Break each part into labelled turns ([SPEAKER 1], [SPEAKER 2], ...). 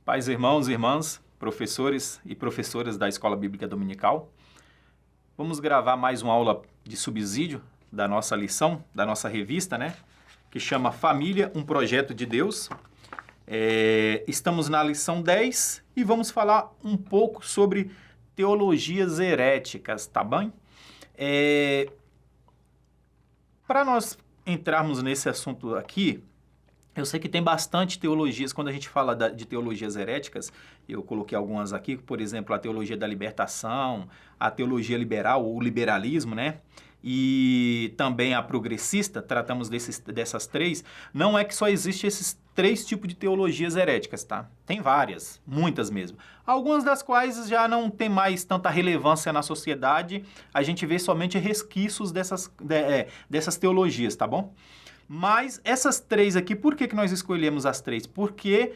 [SPEAKER 1] Pais, irmãos e irmãs, professores e professoras da Escola Bíblica Dominical, vamos gravar mais uma aula de subsídio da nossa lição, da nossa revista, né? Que chama Família, um Projeto de Deus. Estamos na lição 10 e vamos falar um pouco sobre teologias heréticas, tá bem? Para nós entrarmos nesse assunto aqui, eu sei que tem bastante teologias, quando a gente fala de teologias heréticas, eu coloquei algumas aqui, por exemplo, a teologia da libertação, a teologia liberal, ou liberalismo, né? E também a progressista, tratamos dessas três. Não é que só existe esses três tipos de teologias heréticas, tá? Tem várias, muitas mesmo. Algumas das quais já não tem mais tanta relevância na sociedade, a gente vê somente resquícios dessas teologias, tá bom? Mas essas três aqui, por que nós escolhemos as três? Porque,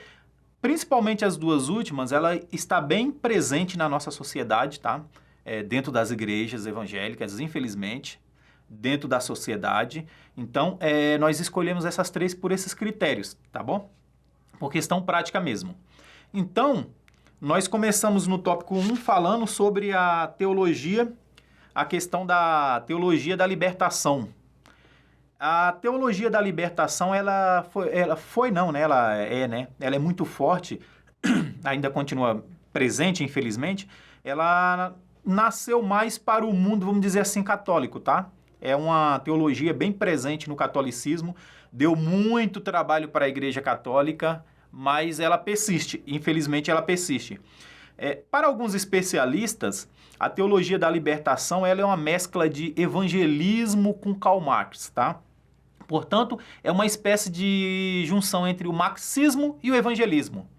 [SPEAKER 1] principalmente as duas últimas, ela está bem presente na nossa sociedade, tá? Dentro das igrejas evangélicas, infelizmente, dentro da sociedade. Então, nós escolhemos essas três por esses critérios, tá bom? Por questão prática mesmo. Então, nós começamos no tópico 1 falando sobre a questão da teologia da libertação. A teologia da libertação, ela é muito forte, ainda continua presente, infelizmente. Ela nasceu mais para o mundo, vamos dizer assim, católico, tá? É uma teologia bem presente no catolicismo, deu muito trabalho para a Igreja Católica, mas ela persiste, infelizmente ela persiste. Para alguns especialistas, a teologia da libertação ela é uma mescla de evangelismo com Karl Marx, tá? Portanto, é uma espécie de junção entre o marxismo e o evangelismo.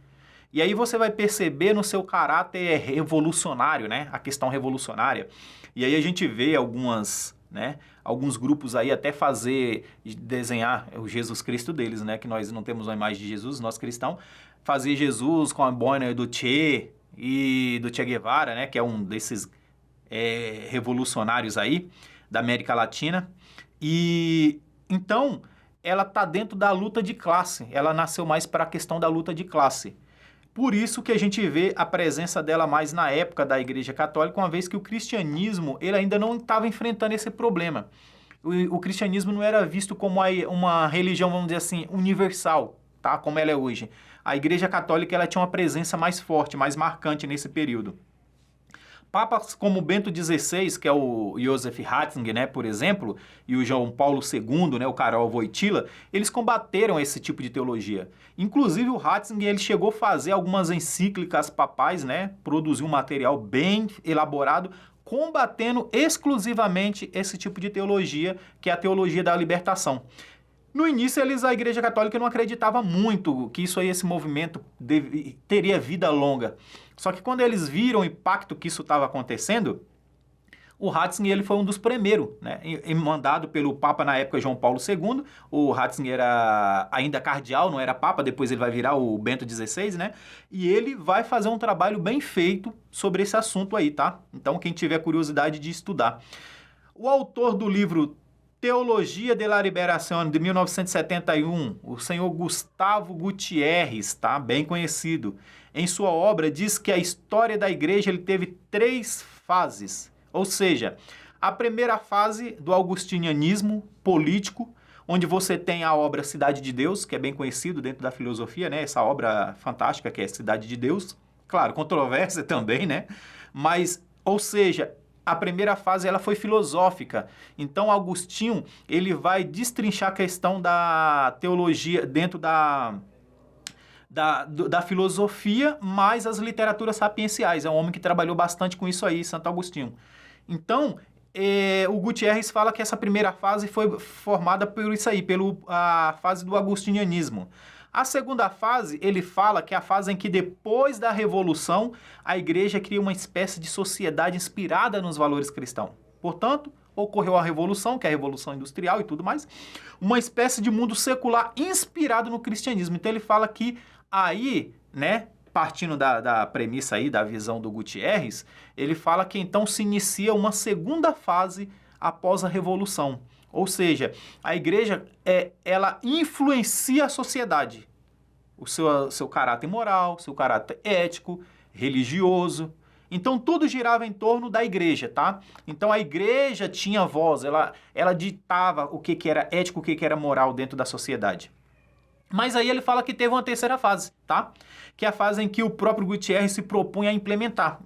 [SPEAKER 1] E aí você vai perceber no seu caráter revolucionário, né? A questão revolucionária. E aí a gente vê alguns grupos aí até desenhar o Jesus Cristo deles, né? Que nós não temos uma imagem de Jesus, nós cristãos, fazer Jesus com a boina do Che e do Che Guevara, né? Que é um desses revolucionários aí da América Latina. E então, ela está dentro da luta de classe. Ela nasceu mais para a questão da luta de classe. Por isso que a gente vê a presença dela mais na época da Igreja Católica, uma vez que o cristianismo ele ainda não estava enfrentando esse problema. O cristianismo não era visto como uma religião, vamos dizer assim, universal, tá? Como ela é hoje. A Igreja Católica ela tinha uma presença mais forte, mais marcante nesse período. Papas como Bento XVI, que é o Joseph Ratzinger, né, por exemplo, e o João Paulo II, né, o Karol Wojtyla, eles combateram esse tipo de teologia. Inclusive o Ratzinger ele chegou a fazer algumas encíclicas papais, né, produziu um material bem elaborado, combatendo exclusivamente esse tipo de teologia, que é a teologia da libertação. No início, a Igreja Católica não acreditava muito que esse movimento teria vida longa. Só que quando eles viram o impacto que isso estava acontecendo, o Ratzinger ele foi um dos primeiros, né? Mandado pelo Papa na época, João Paulo II. O Ratzinger era ainda cardeal, não era Papa, depois ele vai virar o Bento XVI, né? E ele vai fazer um trabalho bem feito sobre esse assunto aí, tá? Então, quem tiver curiosidade de estudar. O autor do livro Teologia de la Liberación, de 1971, o senhor Gustavo Gutierrez, tá? Bem conhecido. Em sua obra, diz que a história da igreja ele teve 3 fases. Ou seja, a primeira fase do augustinianismo político, onde você tem a obra Cidade de Deus, que é bem conhecido dentro da filosofia, né? Essa obra fantástica que é Cidade de Deus. Claro, controvérsia também, né? Mas, ou seja, a primeira fase ela foi filosófica. Então, Agostinho ele vai destrinchar a questão da teologia dentro da filosofia, mais as literaturas sapienciais. É um homem que trabalhou bastante com isso aí, Santo Agostinho. Então, o Gutierrez fala que essa primeira fase foi formada por isso aí, a fase do agostinianismo. A segunda fase, ele fala que é a fase em que depois da Revolução, a igreja cria uma espécie de sociedade inspirada nos valores cristãos. Portanto, ocorreu a Revolução, que é a Revolução Industrial e tudo mais, uma espécie de mundo secular inspirado no cristianismo. Então ele fala que aí, né, partindo da premissa aí, da visão do Gutierrez, ele fala que então se inicia uma segunda fase após a Revolução. Ou seja, a igreja ela influencia a sociedade. o seu caráter moral, seu caráter ético, religioso. Então, tudo girava em torno da igreja, tá? Então, a igreja tinha voz, ela ditava o que era ético, o que era moral dentro da sociedade. Mas aí ele fala que teve uma terceira fase, tá? Que é a fase em que o próprio Gutierrez se propunha a implementar.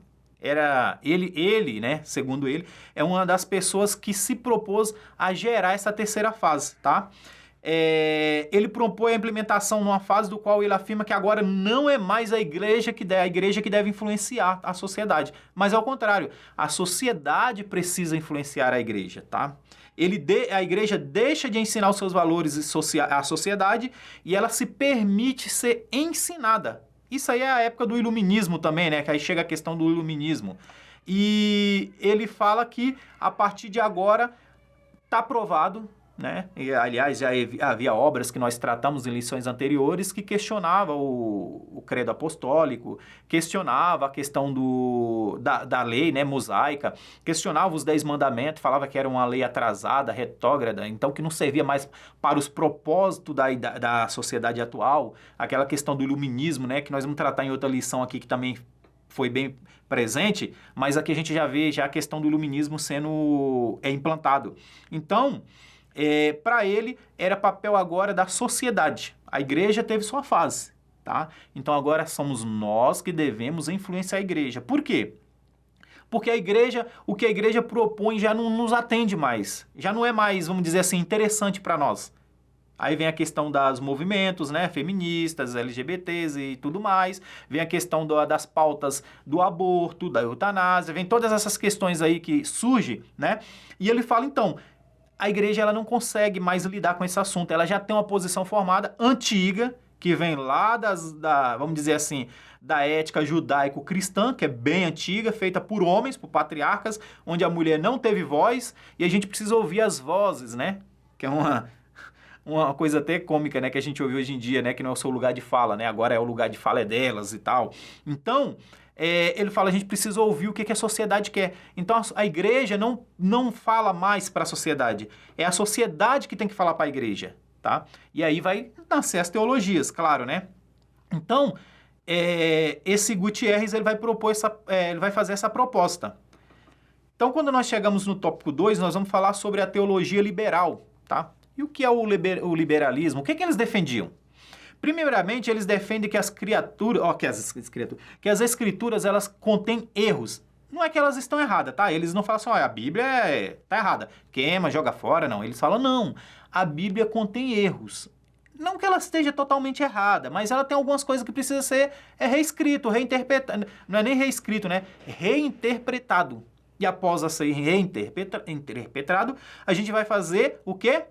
[SPEAKER 1] Era ele, né, segundo ele, é uma das pessoas que se propôs a gerar essa terceira fase, tá? Ele propõe a implementação numa fase do qual ele afirma que agora não é mais a igreja que deve influenciar a sociedade, mas ao contrário, a sociedade precisa influenciar a igreja, tá? A igreja deixa de ensinar os seus valores à sociedade e ela se permite ser ensinada. Isso aí é a época do iluminismo também, né? Que aí chega a questão do iluminismo. E ele fala que a partir de agora está provado, né? E, aliás, já havia obras que nós tratamos em lições anteriores que questionava o credo apostólico, questionava a questão da lei, né, mosaica, questionava os 10 mandamentos, falava que era uma lei atrasada, retrógrada, então que não servia mais para os propósitos da sociedade atual, aquela questão do iluminismo, né, que nós vamos tratar em outra lição aqui que também foi bem presente, mas aqui a gente já vê já a questão do iluminismo sendo implantado. Então, para ele, era papel agora da sociedade. A igreja teve sua fase, tá? Então agora somos nós que devemos influenciar a igreja. Por quê? Porque o que a igreja propõe já não nos atende mais. Já não é mais, vamos dizer assim, interessante para nós. Aí vem a questão dos movimentos, né, feministas, LGBTs e tudo mais. Vem a questão das pautas do aborto, da eutanásia. Vem todas essas questões aí que surgem, né? E ele fala, então, a igreja ela não consegue mais lidar com esse assunto. Ela já tem uma posição formada, antiga, que vem lá vamos dizer assim, da ética judaico-cristã, que é bem antiga, feita por homens, por patriarcas, onde a mulher não teve voz, e a gente precisa ouvir as vozes, né? Que é uma coisa até cômica, né? Que a gente ouve hoje em dia, né? Que não é o seu lugar de fala, né? Agora é o lugar de fala delas e tal. Então, ele fala, a gente precisa ouvir o que a sociedade quer. Então, a igreja não fala mais para a sociedade. É a sociedade que tem que falar para a igreja, tá? E aí vai nascer as teologias, claro, né? Então, esse Gutierrez, ele vai fazer essa proposta. Então, quando nós chegamos no tópico 2, nós vamos falar sobre a teologia liberal, tá? E o que é o liberalismo? O que eles defendiam? Primeiramente, eles defendem que que as escrituras elas contêm erros. Não é que elas estão erradas, tá? Eles não falam assim, a Bíblia está errada, queima, joga fora, não. Eles falam, não, a Bíblia contém erros. Não que ela esteja totalmente errada, mas ela tem algumas coisas que precisam ser reescrito, reinterpretado. Não é nem reescrito, né? Reinterpretado. E após ser reinterpretado, a gente vai fazer o quê?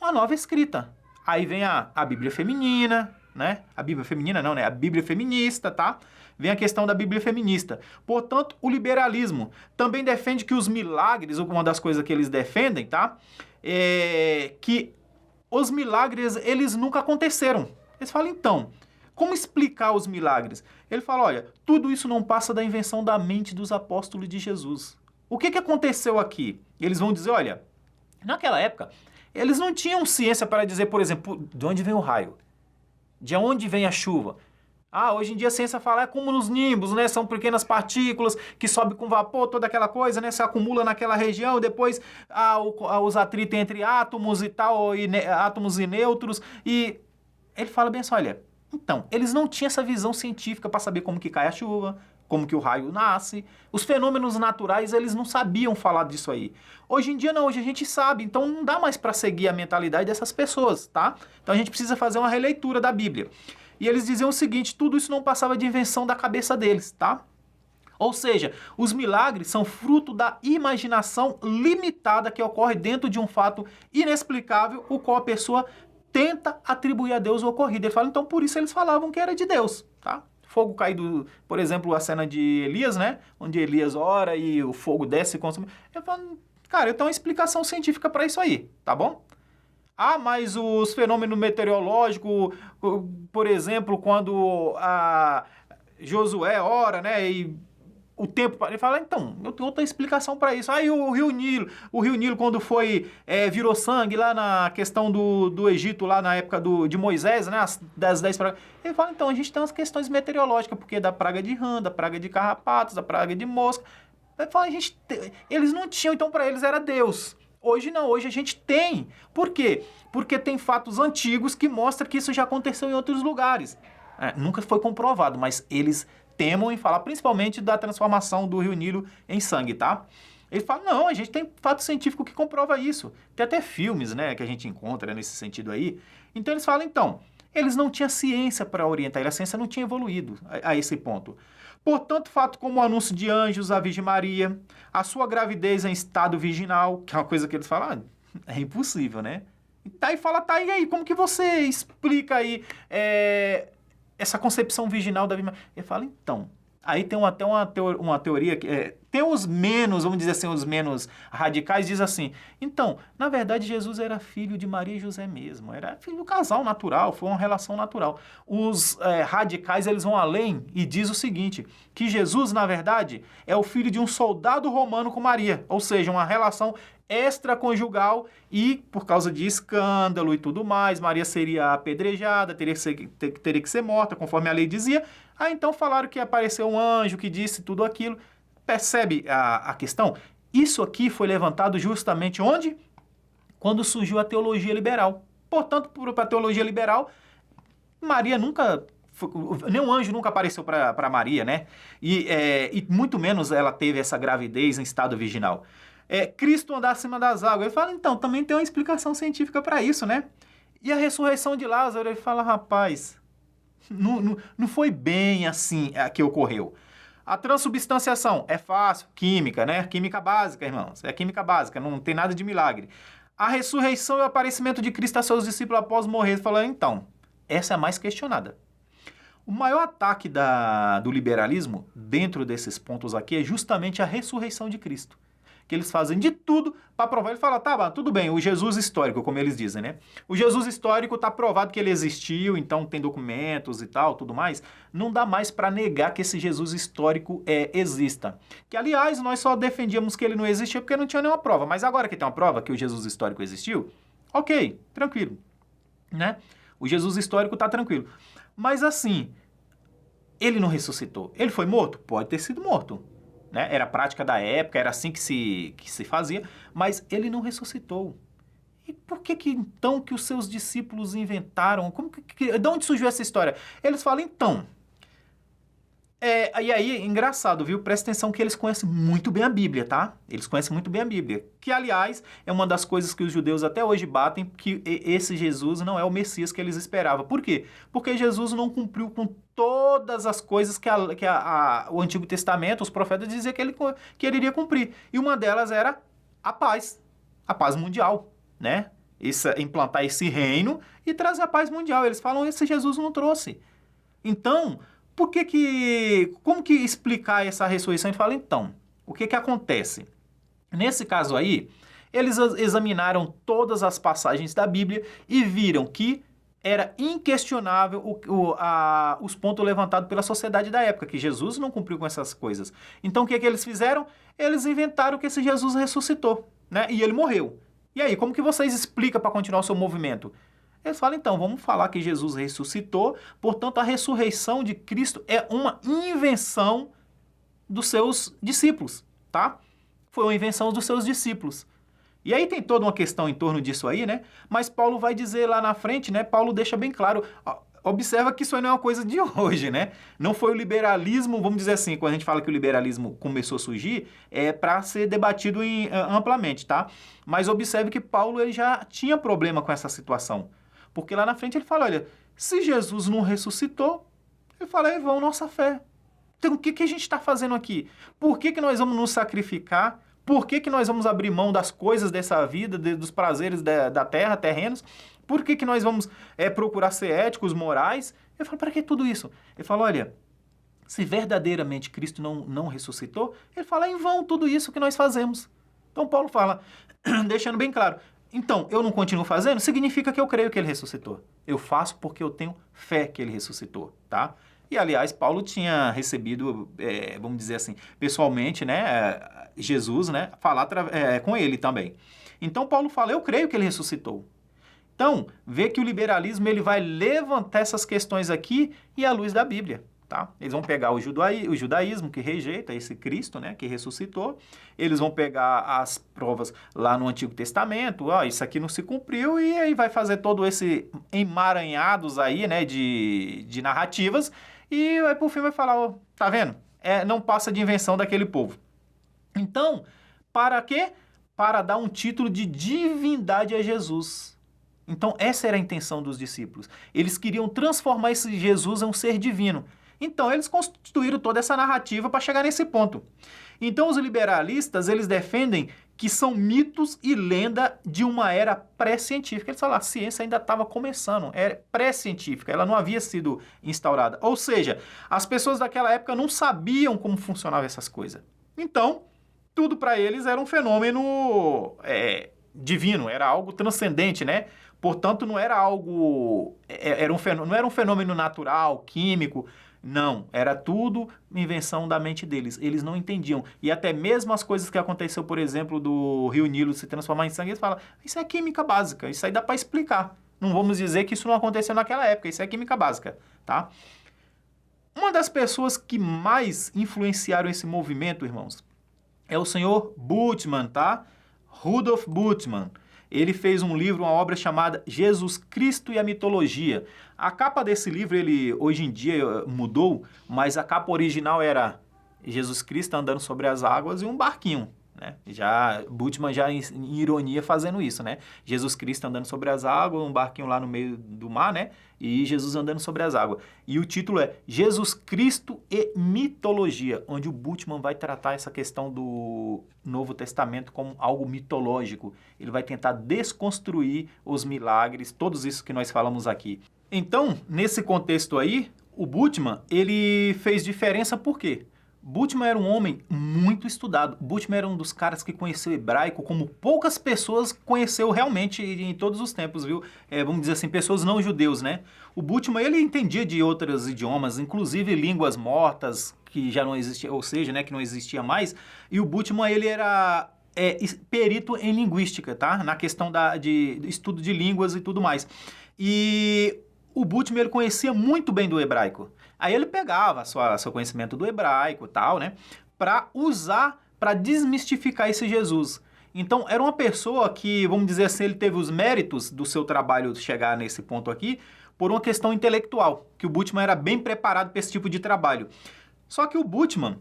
[SPEAKER 1] Uma nova escrita. Aí vem a Bíblia feminina, né? A Bíblia feminina não, né? A Bíblia feminista, tá? Vem a questão da Bíblia feminista. Portanto, o liberalismo também defende que os milagres, ou uma das coisas que eles defendem, tá? É que os milagres, eles nunca aconteceram. Eles falam, então, como explicar os milagres? Ele fala, olha, tudo isso não passa da invenção da mente dos apóstolos de Jesus. O que aconteceu aqui? Eles vão dizer, olha, naquela época, eles não tinham ciência para dizer, por exemplo, de onde vem o raio, de onde vem a chuva. Hoje em dia a ciência fala é como nos nimbos, né? São pequenas partículas que sobem com vapor, toda aquela coisa, né? Se acumula naquela região, depois os atritos entre átomos e tal, átomos e nêutrons. E ele fala bem assim, olha, então, eles não tinham essa visão científica para saber como que cai a chuva, como que o raio nasce. Os fenômenos naturais, eles não sabiam falar disso aí. Hoje em dia não, hoje a gente sabe, então não dá mais para seguir a mentalidade dessas pessoas, tá? Então a gente precisa fazer uma releitura da Bíblia. E eles diziam o seguinte, tudo isso não passava de invenção da cabeça deles, tá? Ou seja, os milagres são fruto da imaginação limitada que ocorre dentro de um fato inexplicável, o qual a pessoa tenta atribuir a Deus o ocorrido. Ele fala, então por isso eles falavam que era de Deus, tá? Fogo caído, por exemplo, a cena de Elias, né? Onde Elias ora e o fogo desce e consome. Ele fala, cara, eu tenho uma explicação científica para isso aí, tá bom? Mas os fenômenos meteorológicos, por exemplo, quando Josué ora, né? E o tempo, ele fala, então, eu tenho outra explicação para isso. Aí o Rio Nilo quando virou sangue lá na questão do Egito, lá na época de Moisés, né, das 10 pragas. Ele fala, então, a gente tem umas questões meteorológicas, porque da praga de rã, da praga de carrapatos, da praga de mosca. Ele fala, eles não tinham, então para eles era Deus. Hoje não, hoje a gente tem. Por quê? Porque tem fatos antigos que mostram que isso já aconteceu em outros lugares. Nunca foi comprovado, mas eles temam em falar principalmente da transformação do Rio Nilo em sangue, tá? Ele fala, não, a gente tem fato científico que comprova isso. Tem até filmes, né, que a gente encontra nesse sentido aí. Então eles falam, então, eles não tinham ciência para orientar, a ciência não tinha evoluído a esse ponto. Portanto, fato como o anúncio de anjos à Virgem Maria, a sua gravidez em estado virginal, que é uma coisa que eles falam, é impossível, né? Daí fala, e aí, como que você explica aí essa concepção virginal da Virgem Maria? Ele fala, então, aí tem até uma teoria que tem os menos, vamos dizer assim, os menos radicais, diz assim, então, na verdade, Jesus era filho de Maria e José mesmo, era filho do casal natural, foi uma relação natural. Os radicais, eles vão além e diz o seguinte, que Jesus, na verdade, é o filho de um soldado romano com Maria, ou seja, uma relação extraconjugal e, por causa de escândalo e tudo mais, Maria seria apedrejada, teria que ser morta, conforme a lei dizia. Aí então falaram que apareceu um anjo que disse tudo aquilo. Percebe a questão? Isso aqui foi levantado justamente onde? Quando surgiu a teologia liberal. Portanto, para a teologia liberal, Maria nunca... nenhum anjo nunca apareceu para Maria, né? E muito menos ela teve essa gravidez em estado virginal. Cristo andar acima das águas. Ele fala, então, também tem uma explicação científica para isso, né? E a ressurreição de Lázaro, ele fala, rapaz, não foi bem assim que ocorreu. A transubstanciação é fácil, química, né? Química básica, irmãos. É química básica, não tem nada de milagre. A ressurreição e o aparecimento de Cristo a seus discípulos após morrer, ele fala, então, essa é a mais questionada. O maior ataque do liberalismo, dentro desses pontos aqui, é justamente a ressurreição de Cristo. Que eles fazem de tudo para provar. Ele fala, tá, tudo bem, o Jesus histórico, como eles dizem, né? O Jesus histórico está provado que ele existiu, então tem documentos e tal, tudo mais. Não dá mais para negar que esse Jesus histórico exista. Que, aliás, nós só defendíamos que ele não existia porque não tinha nenhuma prova. Mas agora que tem uma prova que o Jesus histórico existiu, ok, tranquilo, né? O Jesus histórico está tranquilo. Mas assim, ele não ressuscitou. Ele foi morto? Pode ter sido morto. Né? Era a prática da época, era assim que se fazia, mas ele não ressuscitou. E por que então que os seus discípulos inventaram? De onde surgiu essa história? Eles falam, então... e aí, engraçado, viu? Presta atenção que eles conhecem muito bem a Bíblia, tá? Eles conhecem muito bem a Bíblia. Que, aliás, é uma das coisas que os judeus até hoje batem, que esse Jesus não é o Messias que eles esperavam. Por quê? Porque Jesus não cumpriu com todas as coisas que o Antigo Testamento, os profetas diziam que ele iria cumprir. E uma delas era a paz mundial, né? Implantar esse reino e trazer a paz mundial. Eles falam, esse Jesus não trouxe. Então... como que explicar essa ressurreição? Ele fala, então, o que acontece? Nesse caso aí, eles examinaram todas as passagens da Bíblia e viram que era inquestionável os pontos levantados pela sociedade da época, que Jesus não cumpriu com essas coisas. Então, o que eles fizeram? Eles inventaram que esse Jesus ressuscitou, né? E ele morreu. E aí, como que vocês explicam para continuar o seu movimento? Eles falam, então, vamos falar que Jesus ressuscitou, portanto, a ressurreição de Cristo é uma invenção dos seus discípulos, tá? Foi uma invenção dos seus discípulos. E aí tem toda uma questão em torno disso aí, né? Mas Paulo vai dizer lá na frente, né? Paulo deixa bem claro, observa que isso aí não é uma coisa de hoje, né? Não foi o liberalismo, vamos dizer assim, quando a gente fala que o liberalismo começou a surgir, para ser debatido amplamente, tá? Mas observe que Paulo ele já tinha problema com essa situação. Porque lá na frente ele fala, olha, se Jesus não ressuscitou, ele fala, é vão nossa fé. Então o que a gente está fazendo aqui? Por que nós vamos nos sacrificar? Por que nós vamos abrir mão das coisas dessa vida, dos prazeres da terra, terrenos? Por que nós vamos procurar ser éticos, morais? Ele fala, para que tudo isso? Ele fala, olha, se verdadeiramente Cristo não ressuscitou, ele fala, é em vão tudo isso que nós fazemos. Então Paulo fala, deixando bem claro, então, eu não continuo fazendo, significa que eu creio que ele ressuscitou. Eu faço porque eu tenho fé que ele ressuscitou, tá? E, aliás, Paulo tinha recebido, vamos dizer assim, pessoalmente, né, Jesus, né, falar com ele também. Então, Paulo fala, eu creio que ele ressuscitou. Então, vê que o liberalismo ele vai levantar essas questões aqui e à luz da Bíblia. Tá? Eles vão pegar o judaísmo, que rejeita esse Cristo, né, que ressuscitou. Eles vão pegar as provas lá no Antigo Testamento. Isso aqui não se cumpriu. E aí vai fazer todo esse emaranhados aí, né, de narrativas. E aí, por fim, vai falar, tá vendo? Não passa de invenção daquele povo. Então, para quê? Para dar um título de divindade a Jesus. Então, essa era a intenção dos discípulos. Eles queriam transformar esse Jesus em um ser divino. Então, eles construíram toda essa narrativa para chegar nesse ponto. Então, os liberalistas, eles defendem que são mitos e lenda de uma era pré-científica. Eles falam, a ciência ainda estava começando, é pré-científica, ela não havia sido instaurada. Ou seja, as pessoas daquela época não sabiam como funcionavam essas coisas. Então, tudo para eles era um fenômeno divino, era algo transcendente, né? Portanto, não era algo, não era um fenômeno natural, químico, não, era tudo invenção da mente deles. Eles não entendiam. E até mesmo as coisas que aconteceu, por exemplo, do Rio Nilo se transformar em sangue, eles falam, isso é química básica, isso aí dá para explicar. Não vamos dizer que isso não aconteceu naquela época, isso é química básica, tá? Uma das pessoas que mais influenciaram esse movimento, irmãos, é o senhor Bultmann, tá? Rudolf Bultmann. Ele fez um livro, uma obra chamada Jesus Cristo e a Mitologia. A capa desse livro, ele hoje em dia mudou, mas a capa original era Jesus Cristo andando sobre as águas e um barquinho, né? Bultmann já em ironia fazendo isso, né? Jesus Cristo andando sobre as águas, um barquinho lá no meio do mar, né? E Jesus andando sobre as águas. E o título é Jesus Cristo e Mitologia, onde o Bultmann vai tratar essa questão do Novo Testamento como algo mitológico. Ele vai tentar desconstruir os milagres, todos isso que nós falamos aqui. Então, nesse contexto aí, o Bultmann, ele fez diferença por quê? Bultmann era um homem muito estudado. Bultmann era um dos caras que conheceu o hebraico como poucas pessoas conheceu realmente em todos os tempos, viu? Vamos dizer assim, pessoas não judeus, né? O Bultmann, ele entendia de outros idiomas, inclusive línguas mortas, que já não existia, ou seja, né, que não existia mais. E o Bultmann, ele era perito em linguística, tá? Na questão de estudo de línguas e tudo mais. E o Bultmann, ele conhecia muito bem do hebraico. Aí ele pegava seu conhecimento do hebraico e tal, né? Para usar, para desmistificar esse Jesus. Então, era uma pessoa que, vamos dizer assim, ele teve os méritos do seu trabalho chegar nesse ponto aqui por uma questão intelectual, que o Bultmann era bem preparado para esse tipo de trabalho. Só que o Bultmann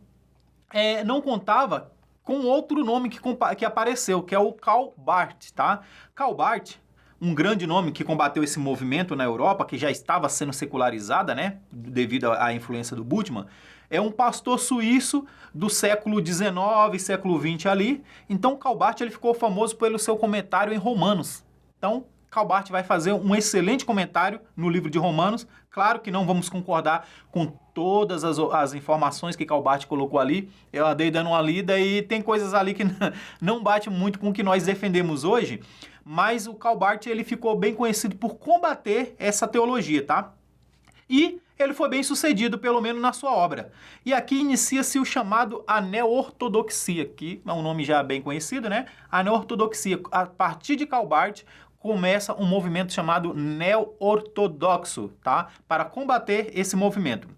[SPEAKER 1] não contava com outro nome que apareceu, que é o Karl Barth, tá? Karl Barth, um grande nome que combateu esse movimento na Europa, que já estava sendo secularizada, né, devido à influência do Bultmann, é um pastor suíço do século XIX, século XX ali. Então, Karl Barth, ele ficou famoso pelo seu comentário em Romanos. Então, Karl Barth vai fazer um excelente comentário no livro de Romanos. Claro que não vamos concordar com todas as informações que Karl Barth colocou ali. Eu andei dando uma lida e tem coisas ali que não bate muito com o que nós defendemos hoje. Mas o Karl Barth, ele ficou bem conhecido por combater essa teologia, tá? E ele foi bem sucedido, pelo menos na sua obra. E aqui inicia-se o chamado a neo-ortodoxia, que é um nome já bem conhecido, né? A neo-ortodoxia, a partir de Karl Barth, começa um movimento chamado neo-ortodoxo, tá? Para combater esse movimento.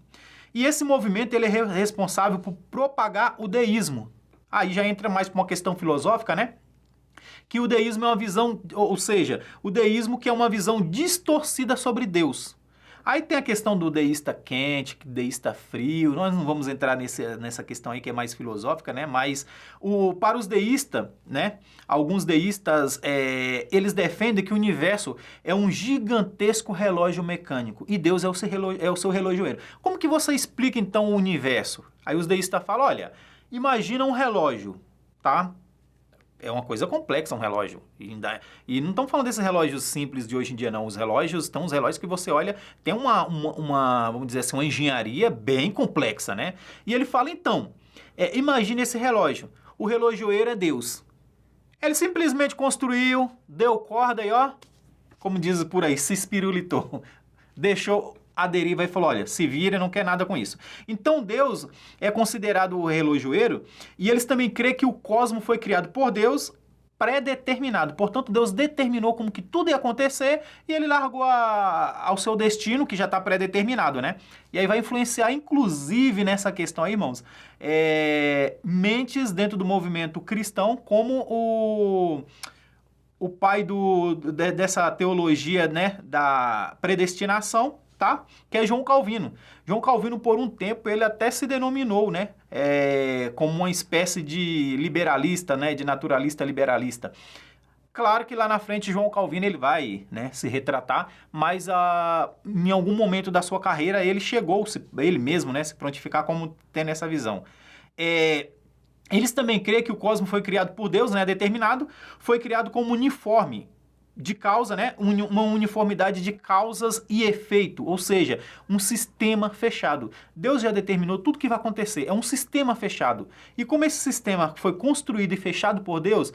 [SPEAKER 1] E esse movimento, ele é responsável por propagar o deísmo. Aí já entra mais para uma questão filosófica, né? Que o deísmo é uma visão, ou seja, o deísmo que é uma visão distorcida sobre Deus. Aí tem a questão do deísta quente, deísta frio, nós não vamos entrar nessa questão aí que é mais filosófica, né? Mas para os deístas, né? Alguns deístas, eles defendem que o universo é um gigantesco relógio mecânico e Deus é o seu relojoeiro. Como que você explica então o universo? Aí os deístas falam, olha, imagina um relógio, tá? É uma coisa complexa um relógio. E não estamos falando desses relógios simples de hoje em dia, não. Os relógios que você olha, tem uma vamos dizer assim, uma engenharia bem complexa, né? E ele fala, então, imagine esse relógio. O relojoeiro é Deus. Ele simplesmente construiu, deu corda e, ó, como diz por aí, se espirulitou. Deixou à deriva e falou, olha, se vira, não quer nada com isso. Então Deus é considerado o relojoeiro e eles também creem que o cosmos foi criado por Deus pré-determinado. Portanto, Deus determinou como que tudo ia acontecer e ele largou ao seu destino, que já está pré-determinado, né? E aí vai influenciar, inclusive, nessa questão aí, irmãos, mentes dentro do movimento cristão, como o pai dessa teologia, né, da predestinação, tá? Que é João Calvino. João Calvino, por um tempo, ele até se denominou, né, como uma espécie de liberalista, né, de naturalista liberalista. Claro que lá na frente João Calvino ele vai, né, se retratar, mas em algum momento da sua carreira ele chegou, ele mesmo, né, se prontificar como tendo essa visão. Eles também creem que o cosmos foi criado por Deus, né, determinado, foi criado como uniforme de causa, né, uma uniformidade de causas e efeito, ou seja, um sistema fechado. Deus já determinou tudo que vai acontecer, é um sistema fechado. E como esse sistema foi construído e fechado por Deus,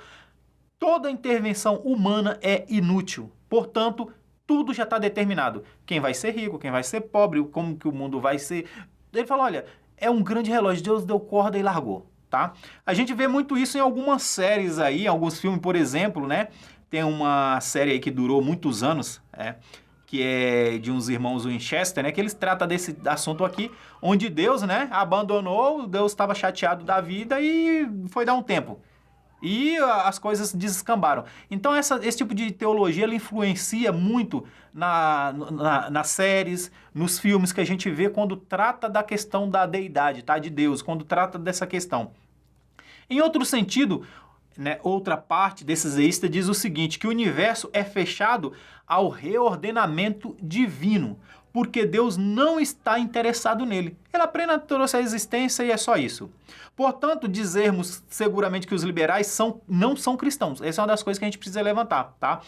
[SPEAKER 1] toda intervenção humana é inútil. Portanto, tudo já está determinado. Quem vai ser rico, quem vai ser pobre, como que o mundo vai ser. Ele fala, olha, é um grande relógio, Deus deu corda e largou, tá? A gente vê muito isso em algumas séries aí, alguns filmes, por exemplo, né? Tem uma série aí que durou muitos anos, que é de uns irmãos Winchester, né? Que eles tratam desse assunto aqui, onde Deus, né, abandonou, Deus estava chateado da vida e foi dar um tempo. E as coisas descambaram. Então, esse tipo de teologia, ela influencia muito nas séries, nos filmes que a gente vê quando trata da questão da deidade, tá? De Deus, quando trata dessa questão. Em outro sentido, né, outra parte desses deístas diz o seguinte, que o universo é fechado ao reordenamento divino, porque Deus não está interessado nele. Ele apenas trouxe a existência e é só isso. Portanto, dizermos seguramente que os liberais não são cristãos. Essa é uma das coisas que a gente precisa levantar, tá?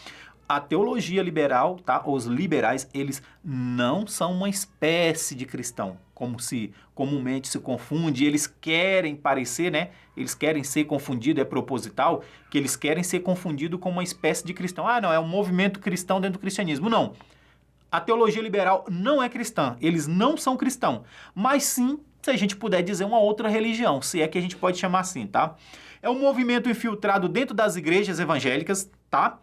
[SPEAKER 1] A teologia liberal, tá? Os liberais, eles não são uma espécie de cristão, como se comumente se confunde. Eles querem parecer, né? Eles querem ser confundidos, é proposital, que eles querem ser confundidos com uma espécie de cristão. Ah, não, é um movimento cristão dentro do cristianismo. Não. A teologia liberal não é cristã. Eles não são cristãos. Mas sim, se a gente puder dizer, uma outra religião, se é que a gente pode chamar assim, tá? É um movimento infiltrado dentro das igrejas evangélicas, tá?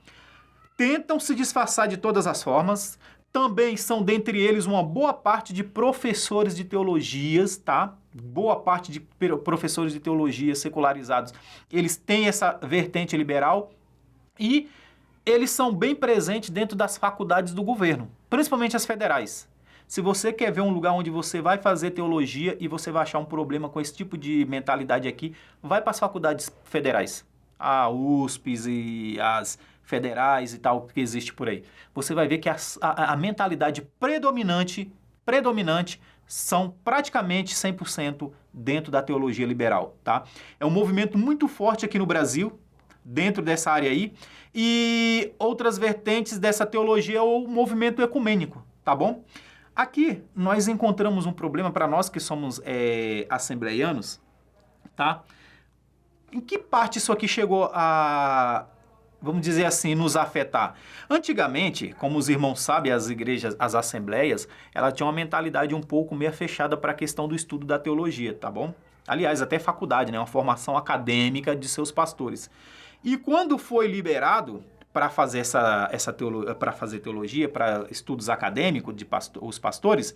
[SPEAKER 1] Tentam se disfarçar de todas as formas. Também são, dentre eles, uma boa parte de professores de teologias, tá? Boa parte de professores de teologia secularizados, eles têm essa vertente liberal e eles são bem presentes dentro das faculdades do governo, principalmente as federais. Se você quer ver um lugar onde você vai fazer teologia e você vai achar um problema com esse tipo de mentalidade aqui, vai para as faculdades federais. A USPs e as federais e tal que existe por aí. Você vai ver que a mentalidade predominante são praticamente 100% dentro da teologia liberal, tá? É um movimento muito forte aqui no Brasil, dentro dessa área aí, e outras vertentes dessa teologia é o movimento ecumênico, tá bom? Aqui nós encontramos um problema para nós que somos assembleianos, tá? Em que parte isso aqui chegou a, vamos dizer assim, nos afetar? Antigamente, como os irmãos sabem, as igrejas, as assembleias, ela tinha uma mentalidade um pouco meio fechada para a questão do estudo da teologia, tá bom? Aliás, até faculdade, né? Uma formação acadêmica de seus pastores. E quando foi liberado para fazer para fazer teologia, para estudos acadêmicos de os pastores,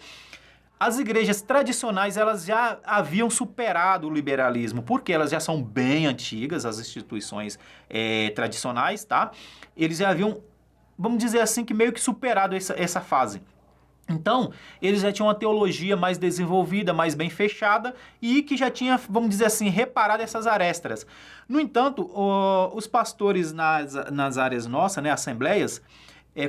[SPEAKER 1] as igrejas tradicionais, elas já haviam superado o liberalismo, porque elas já são bem antigas, as instituições tradicionais, tá? Eles já haviam, vamos dizer assim, que meio que superado essa fase. Então, eles já tinham uma teologia mais desenvolvida, mais bem fechada e que já tinha, vamos dizer assim, reparado essas arestas. No entanto, os pastores nas áreas nossas, né, assembleias,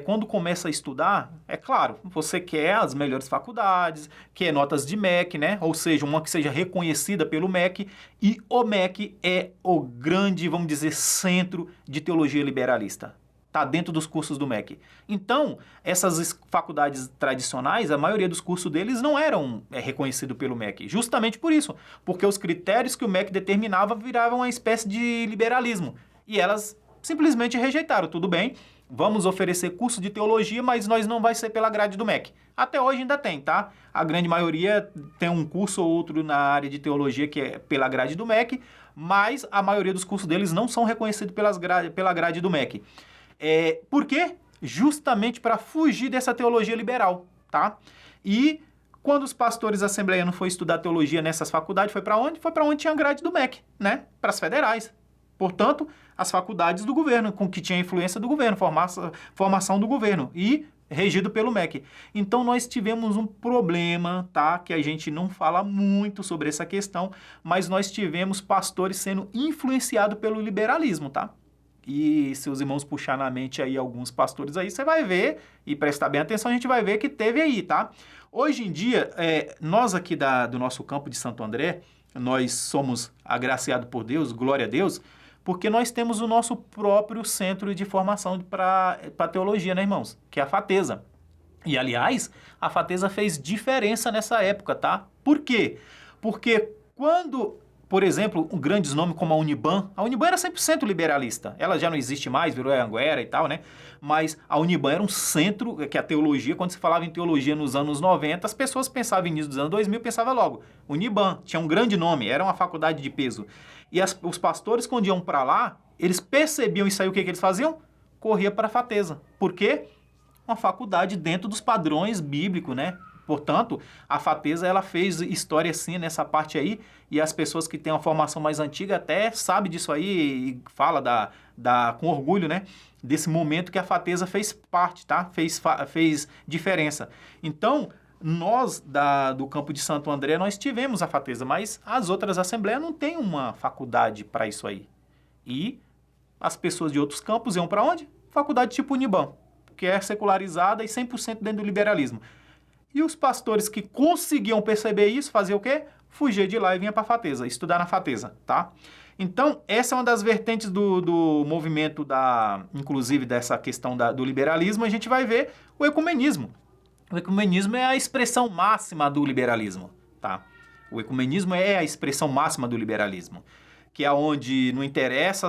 [SPEAKER 1] quando começa a estudar, é claro, você quer as melhores faculdades, quer notas de MEC, né? Ou seja, uma que seja reconhecida pelo MEC, e o MEC é o grande, vamos dizer, centro de teologia liberalista. Está dentro dos cursos do MEC. Então, essas faculdades tradicionais, a maioria dos cursos deles não eram reconhecidos pelo MEC. Justamente por isso, porque os critérios que o MEC determinava viravam uma espécie de liberalismo. E elas simplesmente rejeitaram, tudo bem, vamos oferecer curso de teologia, mas nós não vai ser pela grade do MEC. Até hoje ainda tem, tá? A grande maioria tem um curso ou outro na área de teologia que é pela grade do MEC, mas a maioria dos cursos deles não são reconhecidos pela grade do MEC. Por quê? Justamente para fugir dessa teologia liberal, tá? E quando os pastores assembleianos foram estudar teologia nessas faculdades, foi para onde? Foi para onde tinha a grade do MEC, né? Para as federais. Portanto, as faculdades do governo, com que tinha influência do governo, formação do governo e regido pelo MEC. Então, nós tivemos um problema, tá? Que a gente não fala muito sobre essa questão, mas nós tivemos pastores sendo influenciados pelo liberalismo, tá? E se os irmãos puxar na mente aí alguns pastores aí, você vai ver, e prestar bem atenção, a gente vai ver que teve aí, tá? Hoje em dia, nós aqui do nosso campo de Santo André, nós somos agraciados por Deus, glória a Deus, porque nós temos o nosso próprio centro de formação para teologia, né, irmãos? Que é a FATESA. E, aliás, a FATESA fez diferença nessa época, tá? Por quê? Porque quando, por exemplo, grandes nomes como a Uniban era 100% liberalista. Ela já não existe mais, virou Anhanguera e tal, né? Mas a Uniban era um centro, que a teologia, quando se falava em teologia nos anos 90, as pessoas pensavam em início dos anos 2000, pensavam logo. Uniban tinha um grande nome, era uma faculdade de peso. E os pastores, quando iam para lá, eles percebiam isso aí, o que eles faziam? Corria para a FATESA. Por quê? Uma faculdade dentro dos padrões bíblicos, né? Portanto, a FATESA, ela fez história sim nessa parte aí, e as pessoas que têm uma formação mais antiga até sabem disso aí e fala com orgulho, né? Desse momento que a FATESA fez parte, tá? Fez diferença. Então, nós do campo de Santo André, nós tivemos a FATESA, mas as outras assembleias não têm uma faculdade para isso aí. E as pessoas de outros campos iam para onde? Faculdade tipo Uniban, que é secularizada e 100% dentro do liberalismo. E os pastores que conseguiam perceber isso, faziam o quê? Fugir de lá e vinha para a FATESA, estudar na FATESA, tá? Então, essa é uma das vertentes do movimento, inclusive dessa questão do liberalismo, a gente vai ver o ecumenismo. O ecumenismo é a expressão máxima do liberalismo, tá? O ecumenismo é a expressão máxima do liberalismo, que é onde não interessa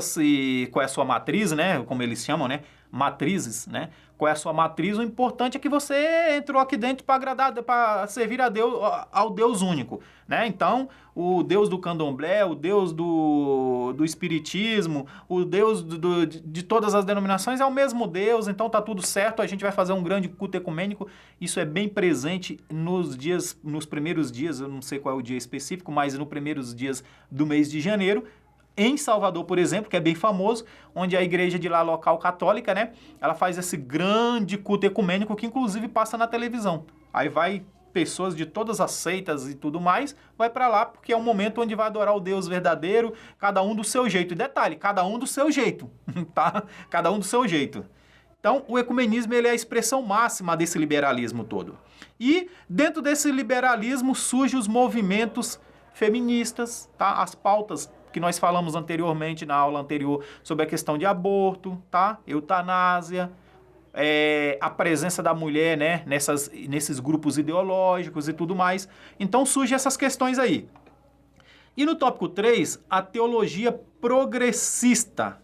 [SPEAKER 1] qual é a sua matriz, né? Como eles chamam, né? Matrizes, né? Qual é a sua matriz? O importante é que você entrou aqui dentro para agradar, para servir a Deus, ao Deus único, né? Então, o Deus do candomblé, o Deus do espiritismo, o Deus de todas as denominações é o mesmo Deus, então tá tudo certo, a gente vai fazer um grande culto ecumênico. Isso é bem presente nos primeiros dias, eu não sei qual é o dia específico, mas nos primeiros dias do mês de janeiro, em Salvador, por exemplo, que é bem famoso, onde a igreja de lá local católica, né, ela faz esse grande culto ecumênico que inclusive passa na televisão. Aí vai pessoas de todas as seitas e tudo mais, vai para lá porque é um momento onde vai adorar o Deus verdadeiro, cada um do seu jeito. E detalhe, cada um do seu jeito, tá? Cada um do seu jeito. Então, o ecumenismo ele é a expressão máxima desse liberalismo todo. E dentro desse liberalismo surgem os movimentos feministas, tá? As pautas que nós falamos anteriormente, na aula anterior, sobre a questão de aborto, tá? Eutanásia, a presença da mulher, né? Nesses grupos ideológicos e tudo mais. Então, surgem essas questões aí. E no tópico 3, a teologia progressista.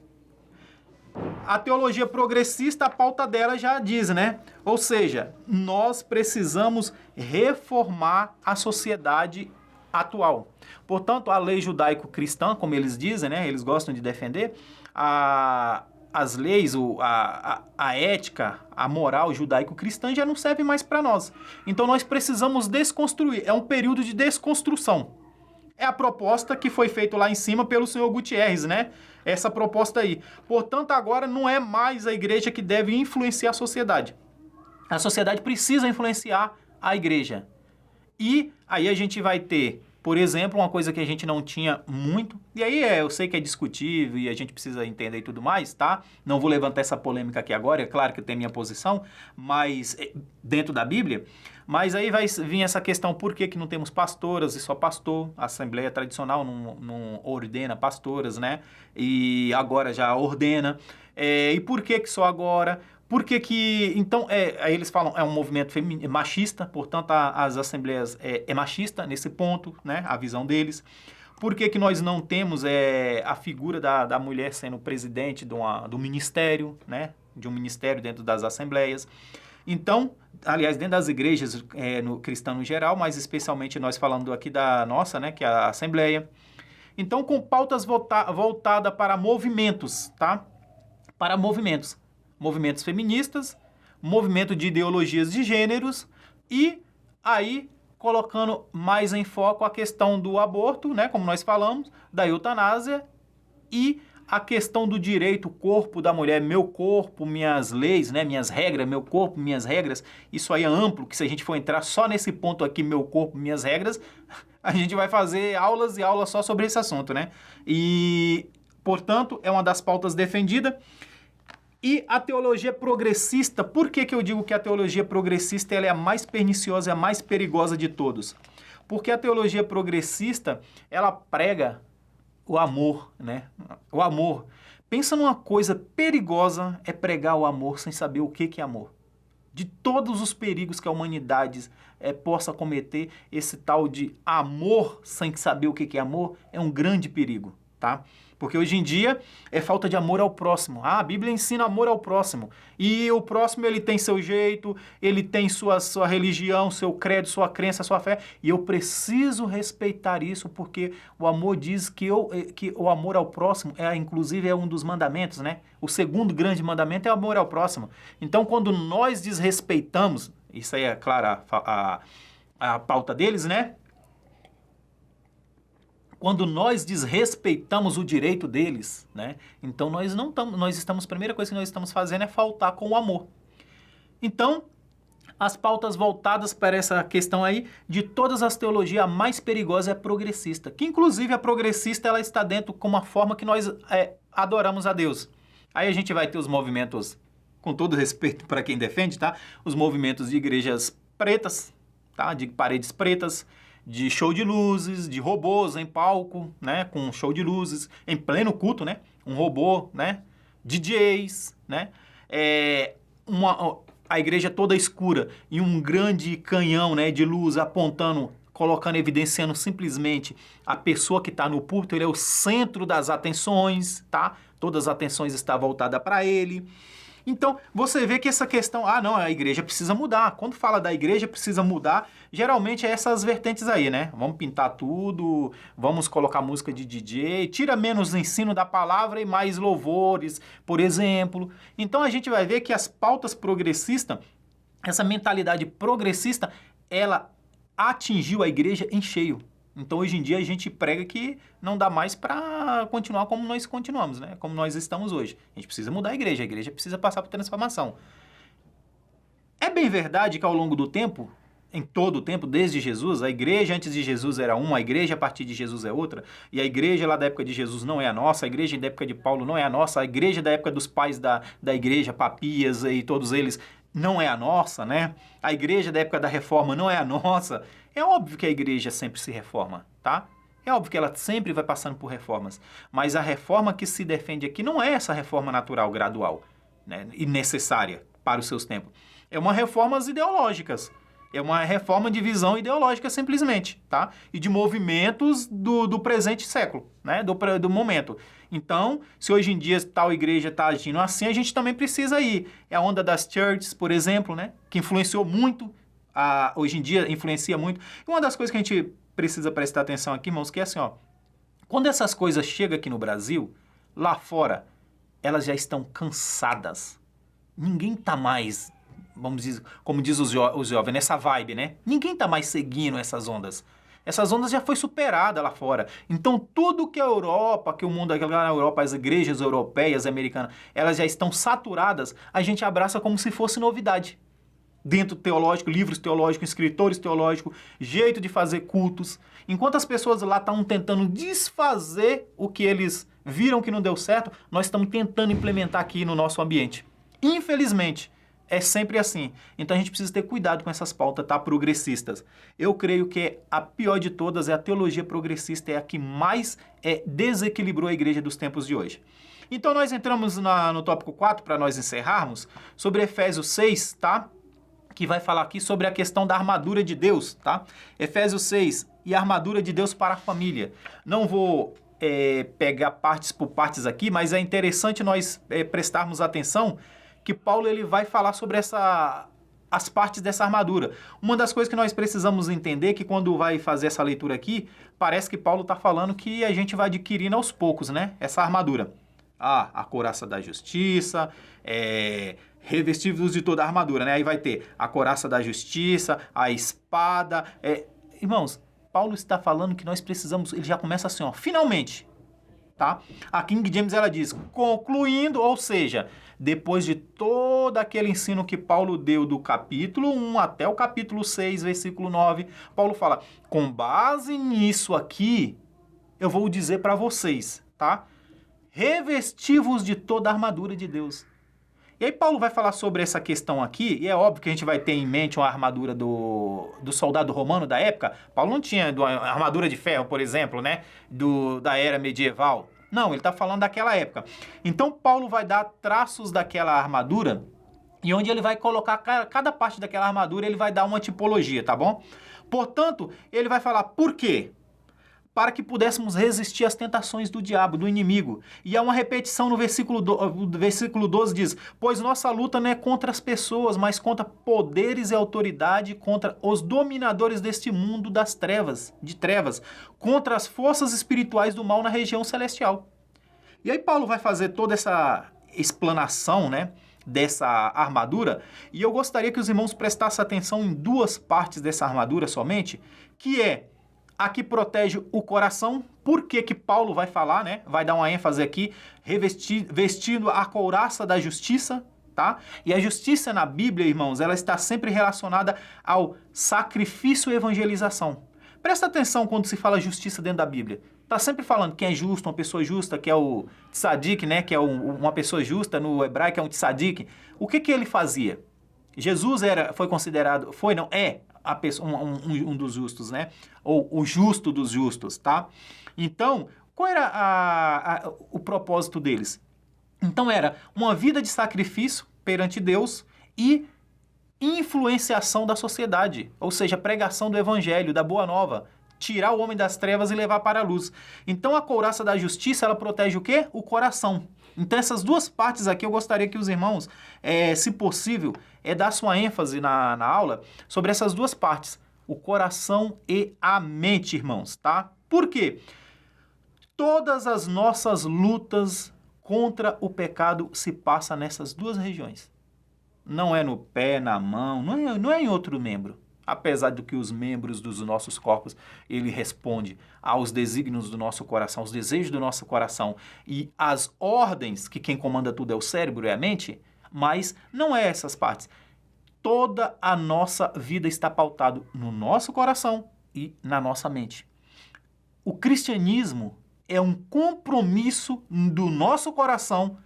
[SPEAKER 1] A teologia progressista, a pauta dela já diz, né? Ou seja, nós precisamos reformar a sociedade atual. Portanto, a lei judaico-cristã, como eles dizem, né? Eles gostam de defender, as leis, a ética, a moral judaico-cristã já não serve mais para nós. Então, nós precisamos desconstruir. É um período de desconstrução. É a proposta que foi feita lá em cima pelo senhor Gutierrez, né? Essa proposta aí. Portanto, agora não é mais a igreja que deve influenciar a sociedade. A sociedade precisa influenciar a igreja. E aí a gente vai ter, por exemplo, uma coisa que a gente não tinha muito, e aí eu sei que é discutível e a gente precisa entender e tudo mais, tá? Não vou levantar essa polêmica aqui agora, é claro que eu tenho minha posição, mas dentro da Bíblia, mas aí vai vir essa questão, por que não temos pastoras e só pastor? A Assembleia Tradicional não ordena pastoras, né? E agora já ordena. E por que só agora? Então, aí eles falam, é um movimento machista, portanto, as assembleias é machista nesse ponto, né, a visão deles. Por que nós não temos a figura da mulher sendo presidente do ministério, né, de um ministério dentro das assembleias. Então, aliás, dentro das igrejas no cristão em geral, mas especialmente nós falando aqui da nossa, né, que é a Assembleia. Então, com pautas voltadas para movimentos, tá? Para movimentos. Movimentos feministas, movimento de ideologias de gêneros e aí colocando mais em foco a questão do aborto, né, como nós falamos, da eutanásia e a questão do direito, corpo da mulher, meu corpo, minhas leis, né, minhas regras, meu corpo, minhas regras. Isso aí é amplo, que se a gente for entrar só nesse ponto aqui, meu corpo, minhas regras, a gente vai fazer aulas e aulas só sobre esse assunto, né? E, portanto, é uma das pautas defendidas. E a teologia progressista, por que eu digo que a teologia progressista ela é a mais perniciosa e a mais perigosa de todos? Porque a teologia progressista, ela prega o amor, né? O amor. Pensa numa coisa perigosa é pregar o amor sem saber o que é amor. De todos os perigos que a humanidade possa cometer, esse tal de amor sem saber o que é amor é um grande perigo, tá? Porque hoje em dia é falta de amor ao próximo. Ah, a Bíblia ensina amor ao próximo. E o próximo ele tem seu jeito, ele tem sua religião, seu credo, sua crença, sua fé. E eu preciso respeitar isso porque o amor diz que o amor ao próximo inclusive é um dos mandamentos, né? O segundo grande mandamento é o amor ao próximo. Então, quando nós desrespeitamos, isso aí é claro a pauta deles, né? Quando nós desrespeitamos o direito deles, né? Então a primeira coisa que nós estamos fazendo é faltar com o amor. Então, as pautas voltadas para essa questão aí, de todas as teologias, a mais perigosa é a progressista. Que inclusive a progressista ela está dentro com uma forma que nós adoramos a Deus. Aí a gente vai ter os movimentos, com todo respeito para quem defende, tá? Os movimentos de igrejas pretas, tá? De paredes pretas, de show de luzes, de robôs em palco, né, com show de luzes, em pleno culto, né, um robô, né, DJs, né, a igreja toda escura e um grande canhão, né, de luz apontando, colocando, evidenciando simplesmente a pessoa que está no púlpito, ele é o centro das atenções, tá, todas as atenções estão voltadas para ele. Então, você vê que essa questão, não, a igreja precisa mudar. Quando fala da igreja precisa mudar, geralmente é essas vertentes aí, né? Vamos pintar tudo, vamos colocar música de DJ, tira menos ensino da palavra e mais louvores, por exemplo. Então, a gente vai ver que as pautas progressistas, essa mentalidade progressista, ela atingiu a igreja em cheio. Então, hoje em dia, a gente prega que não dá mais para continuar como nós continuamos, né? Como nós estamos hoje. A gente precisa mudar a igreja precisa passar por transformação. É bem verdade que ao longo do tempo, em todo o tempo, desde Jesus, a igreja antes de Jesus era uma, a igreja a partir de Jesus é outra, e a igreja lá da época de Jesus não é a nossa, a igreja da época de Paulo não é a nossa, a igreja da época dos pais da igreja, Papias e todos eles, não é a nossa, né? A igreja da época da reforma não é a nossa. É óbvio que a igreja sempre se reforma, tá? É óbvio que ela sempre vai passando por reformas. Mas a reforma que se defende aqui não é essa reforma natural, gradual, né? E necessária para os seus tempos. É uma reforma ideológicas. É uma reforma de visão ideológica simplesmente, tá? E de movimentos do presente século, né? Do momento. Então, se hoje em dia tal igreja está agindo assim, a gente também precisa ir. É a onda das churches, por exemplo, né? Que influenciou muito, hoje em dia influencia muito. E uma das coisas que a gente precisa prestar atenção aqui, irmãos, que é assim, ó. Quando essas coisas chegam aqui no Brasil, lá fora, elas já estão cansadas. Ninguém está mais, vamos dizer, como diz os jovens, nessa vibe, né? Ninguém está mais seguindo essas ondas. Essas ondas já foi superada lá fora. Então, tudo que a Europa, que o mundo aqui na Europa, as igrejas europeias, americanas, elas já estão saturadas, a gente abraça como se fosse novidade. Dentro teológico, livros teológicos, escritores teológicos, jeito de fazer cultos. Enquanto as pessoas lá estão tentando desfazer o que eles viram que não deu certo, nós estamos tentando implementar aqui no nosso ambiente. Infelizmente, é sempre assim. Então a gente precisa ter cuidado com essas pautas, tá? Progressistas. Eu creio que a pior de todas é a teologia progressista, é a que mais desequilibrou a igreja dos tempos de hoje. Então nós entramos no tópico 4, para nós encerrarmos, sobre Efésios 6, tá? Que vai falar aqui sobre a questão da armadura de Deus, tá? Efésios 6, e a armadura de Deus para a família. Não vou pegar partes por partes aqui, mas é interessante nós prestarmos atenção que Paulo ele vai falar sobre as partes dessa armadura. Uma das coisas que nós precisamos entender é que quando vai fazer essa leitura aqui, parece que Paulo está falando que a gente vai adquirindo aos poucos, né? Essa armadura. A couraça da justiça, revestidos de toda a armadura, né? Aí vai ter a couraça da justiça, a espada. Irmãos, Paulo está falando que nós precisamos, ele já começa assim, ó, finalmente, tá? A King James ela diz, concluindo, ou seja, depois de todo aquele ensino que Paulo deu do capítulo 1 até o capítulo 6, versículo 9, Paulo fala, com base nisso aqui, eu vou dizer para vocês, tá? Revesti-vos de toda a armadura de Deus. E aí Paulo vai falar sobre essa questão aqui, e é óbvio que a gente vai ter em mente uma armadura do soldado romano da época. Paulo não tinha uma armadura de ferro, por exemplo, né? Da era medieval. Não, ele está falando daquela época. Então Paulo vai dar traços daquela armadura, e onde ele vai colocar cada parte daquela armadura, ele vai dar uma tipologia, tá bom? Portanto, ele vai falar por quê? Para que pudéssemos resistir às tentações do diabo, do inimigo. E há uma repetição no versículo 12, diz, pois nossa luta não é contra as pessoas, mas contra poderes e autoridade, contra os dominadores deste mundo das trevas, contra as forças espirituais do mal na região celestial. E aí Paulo vai fazer toda essa explanação, né, dessa armadura, e eu gostaria que os irmãos prestassem atenção em duas partes dessa armadura somente, que é a que protege o coração. Por que que Paulo vai falar, né? Vai dar uma ênfase aqui, vestindo a couraça da justiça, tá? E a justiça na Bíblia, irmãos, ela está sempre relacionada ao sacrifício e evangelização. Presta atenção quando se fala justiça dentro da Bíblia. Está sempre falando quem é justo, uma pessoa justa, que é o tzadik, né? Que é uma pessoa justa, no hebraico é um tzadik. O que que ele fazia? Jesus foi considerado, é a pessoa, um dos justos, né? Ou o justo dos justos, tá? Então, qual era o propósito deles? Então, era uma vida de sacrifício perante Deus e influenciação da sociedade, ou seja, pregação do evangelho, da boa nova, tirar o homem das trevas e levar para a luz. Então, a couraça da justiça, ela protege o quê? O coração. Então, essas duas partes aqui, eu gostaria que os irmãos, se possível, dessem uma ênfase na aula sobre essas duas partes, o coração e a mente, irmãos, tá? Por quê? Todas as nossas lutas contra o pecado se passam nessas duas regiões. Não é no pé, na mão, não é em outro membro. Apesar de que os membros dos nossos corpos, ele responde aos desígnios do nosso coração, aos desejos do nosso coração e às ordens, que quem comanda tudo é o cérebro e a mente, mas não é essas partes. Toda a nossa vida está pautada no nosso coração e na nossa mente. O cristianismo é um compromisso do nosso coração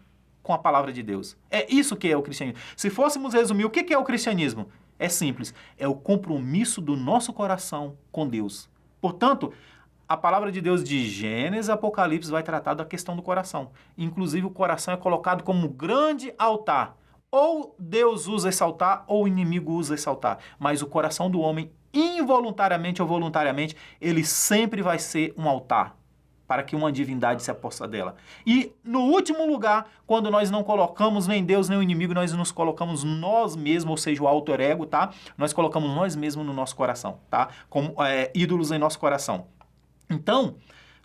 [SPEAKER 1] com a palavra de Deus. É isso que é o cristianismo. Se fôssemos resumir, o que é o cristianismo? É simples, é o compromisso do nosso coração com Deus. Portanto, a palavra de Deus de Gênesis e Apocalipse vai tratar da questão do coração. Inclusive, o coração é colocado como grande altar. Ou Deus usa esse altar, ou o inimigo usa esse altar. Mas o coração do homem, involuntariamente ou voluntariamente, ele sempre vai ser um altar, para que uma divindade se apossa dela. E, no último lugar, quando nós não colocamos nem Deus nem o inimigo, nós nos colocamos nós mesmos, ou seja, o alter ego, tá? Nós colocamos nós mesmos no nosso coração, tá? Como ídolos em nosso coração. Então,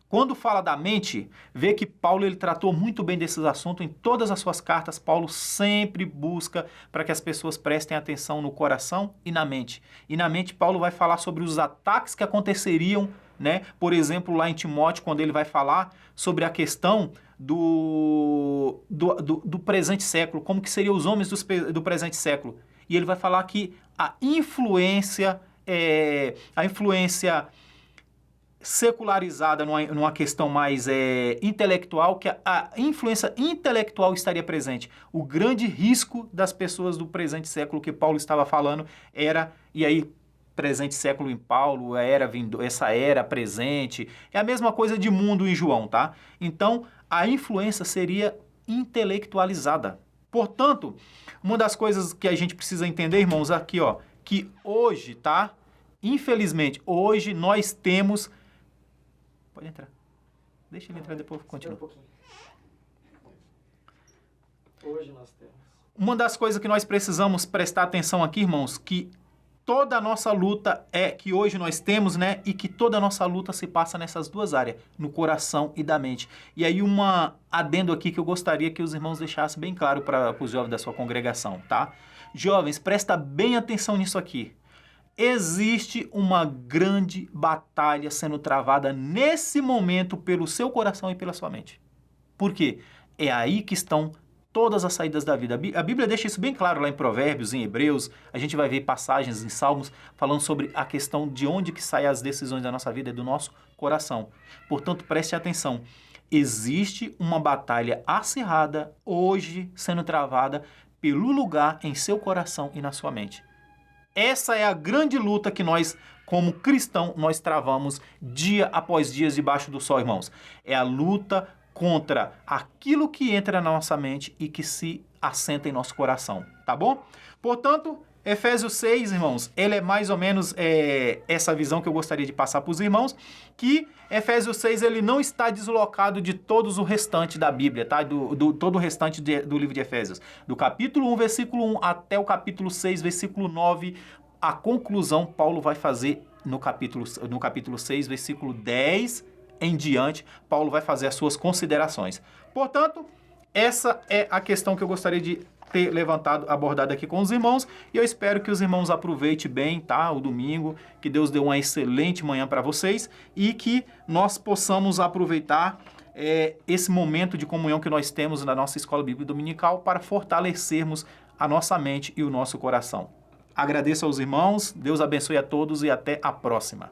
[SPEAKER 1] quando fala da mente, vê que Paulo ele tratou muito bem desses assuntos em todas as suas cartas. Paulo sempre busca para que as pessoas prestem atenção no coração e na mente. E na mente, Paulo vai falar sobre os ataques que aconteceriam, né? Por exemplo, lá em Timóteo, quando ele vai falar sobre a questão do presente século, como que seriam os homens do presente século. E ele vai falar que a influência secularizada numa questão mais intelectual, que a influência intelectual estaria presente. O grande risco das pessoas do presente século que Paulo estava falando era, e aí presente século em Paulo, essa era presente, é a mesma coisa de mundo em João, tá? Então, a influência seria intelectualizada. Portanto, uma das coisas que a gente precisa entender, irmãos, aqui, ó, que hoje, tá? Infelizmente, hoje nós temos... Pode entrar. Deixa ele entrar, depois continua.
[SPEAKER 2] Hoje nós temos.
[SPEAKER 1] Uma das coisas que nós precisamos prestar atenção aqui, irmãos, que toda a nossa luta que hoje nós temos, né? E que toda a nossa luta se passa nessas duas áreas, no coração e da mente. E aí adendo aqui que eu gostaria que os irmãos deixassem bem claro para os jovens da sua congregação, tá? Jovens, presta bem atenção nisso aqui. Existe uma grande batalha sendo travada nesse momento pelo seu coração e pela sua mente. Por quê? É aí que estão todas as saídas da vida. A Bíblia deixa isso bem claro lá em Provérbios, em Hebreus. A gente vai ver passagens em Salmos falando sobre a questão de onde que saem as decisões da nossa vida, é do nosso coração. Portanto, preste atenção. Existe uma batalha acirrada hoje sendo travada pelo lugar em seu coração e na sua mente. Essa é a grande luta que nós, como cristãos, nós travamos dia após dia debaixo do sol, irmãos. É a luta contra aquilo que entra na nossa mente e que se assenta em nosso coração, tá bom? Portanto, Efésios 6, irmãos, ele é mais ou menos essa visão que eu gostaria de passar para os irmãos, que Efésios 6 ele não está deslocado de todos o restante da Bíblia, tá? Todo o restante do livro de Efésios. Do capítulo 1, versículo 1 até o capítulo 6, versículo 9, a conclusão Paulo vai fazer no capítulo 6, versículo 10 em diante, Paulo vai fazer as suas considerações. Portanto, essa é a questão que eu gostaria de ter levantado, abordado aqui com os irmãos, e eu espero que os irmãos aproveitem bem, tá? O domingo, que Deus dê uma excelente manhã para vocês e que nós possamos aproveitar esse momento de comunhão que nós temos na nossa Escola Bíblica Dominical para fortalecermos a nossa mente e o nosso coração. Agradeço aos irmãos, Deus abençoe a todos e até a próxima.